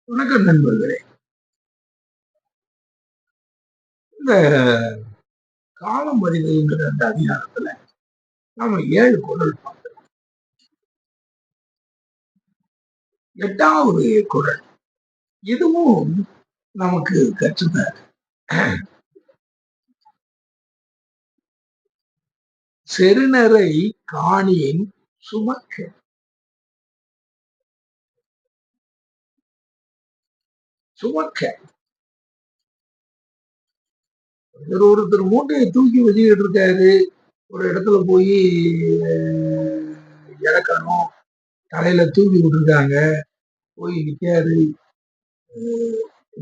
வணக்கம் நண்பர்களே. இந்த காலம் அறிதல்ங்கிற அந்த அதிகாரத்துல நாம 7 குறள் பார்த்தோம். 8வது குறள் இதுவும் நமக்கு கற்றுத்தர செருநரை காணின் சுமக்க. சுமக்க ஒருத்தர் மூட்டையை தூக்கி வச்சுக்கிட்டு இருக்காரு. ஒரு இடத்துல போய் இறக்கணும், தலையில தூக்கி விட்டுருக்காங்க. போய் நிக்காரு,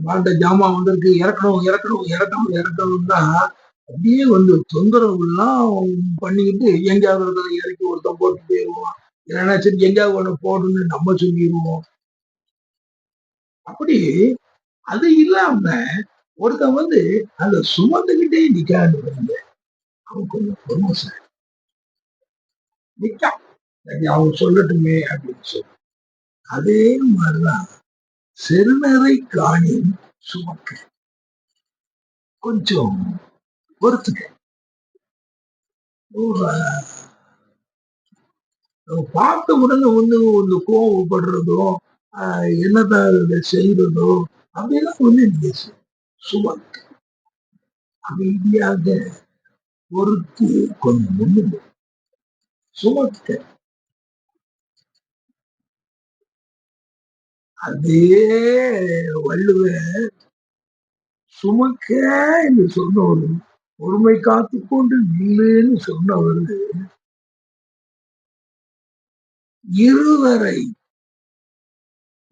வாழ்ந்த ஜாமான் வந்திருக்கு, இறக்கணும் இறக்கணும் இறக்கணும் இறக்கணும் தான் அப்படியே வந்து தொந்தரவு எல்லாம் பண்ணிக்கிட்டு எங்கேயாவது இருக்கிறத இறக்கி ஒருத்தன் போட்டு போயிடுவோம். இல்லைன்னா சரி எங்கேயாவது ஒண்ணு போடுன்னு நம்ம சொல்லிடுவோம். அப்படி அது இல்லாம ஒருத்தன் வந்து அந்த சுமந்துகிட்டே நிக்காது, அவன் கொஞ்சம் பொறுமை சார் நிக்கான், அவங்க சொல்லட்டுமே அப்படின்னு சொல்லி. அதே மாதிரிதான் செருநரை காணின் சுமக்க. கொஞ்சம் பொறுத்துக்க. பார்த்த உடனே வந்து ஒரு கோவப்படுறதோ என்னதான் செய்யறதோ அப்படிலாம் வந்து நீங்க சுமக்க அமைதியாக பொறுத்து கொஞ்சம் முன்னுங்க. சுமக்க அதே வள்ளுவ சுமக்க என்று சொன்னவர், பொறுமை காத்து கொண்டு நில்லுன்னு சொன்னவர் இருவரை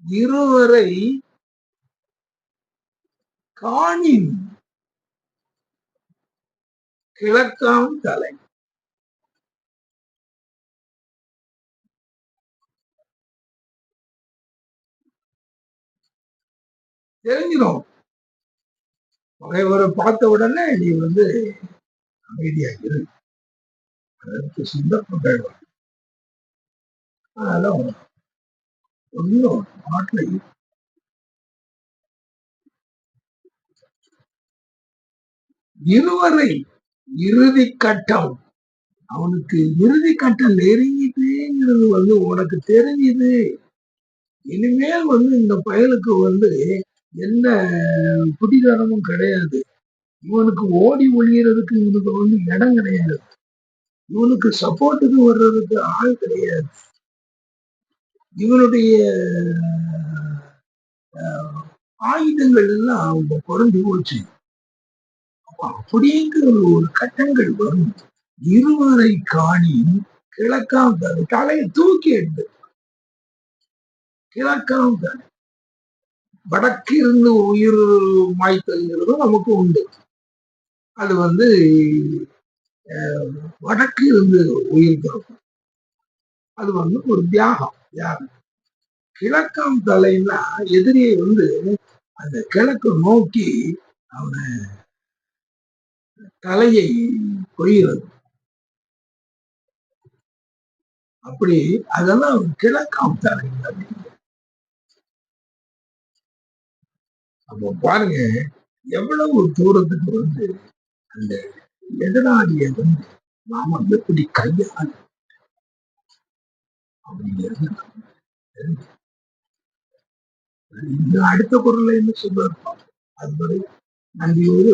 இருவரை காணின் கிழக்காம் தலை. தெரிஞ்சிடும், பகைவரை பார்த்த உடனே நீ வந்து அமைதியா இரு, அதற்கு சந்தர்ப்பங்கள். அதனால ஒன்னும் நாட்டுல இருவரை இறுதி கட்டம், அவனுக்கு இறுதி கட்டம் நெருங்கிட்டுங்கிறது வந்து உனக்கு தெரிஞ்சுது. இனிமேல் வந்து இந்த பயலுக்கு வந்து என்ன குடிகாரமும் கிடையாது, இவனுக்கு ஓடி ஒழியறதுக்கு இவனுக்கு வந்து இடம் கிடையாது, இவனுக்கு சப்போர்ட்டுக்கு வர்றதுக்கு ஆள் கிடையாது, இவனுடைய ஆயுதங்கள் எல்லாம் அவங்க குறைஞ்சு போச்சு. அப்படிங்கிற ஒரு கட்டங்கள் வரும். இருவரை காணி கிழக்காம் தலை, தலையை தூக்கி எடுத்து கிழக்காம் தலை. வடக்கு இருந்து உயிர் மாய்த்தல்ங்கிறதும் நமக்கு உண்டு. அது வந்து வடக்கு இருந்து உயிர் தரும், அது வந்து ஒரு தியாகம். தியாகம். கிழக்காம் தலைன்னா எதிரியை வந்து அந்த கிழக்கு நோக்கி அவனை தலையை கொய்கிறது. அப்படி அதெல்லாம் கிழக்காம் தலை. அப்போ பாருங்க எவ்வளவு தூரத்துக்கு வந்து அந்த எதிராளியை வந்து நாம எப்படி கையாள அப்படிங்கிறது இந்த அடுத்த குரல்ல என்ன சொல்றாரு, அதுவரை நன்றியோடு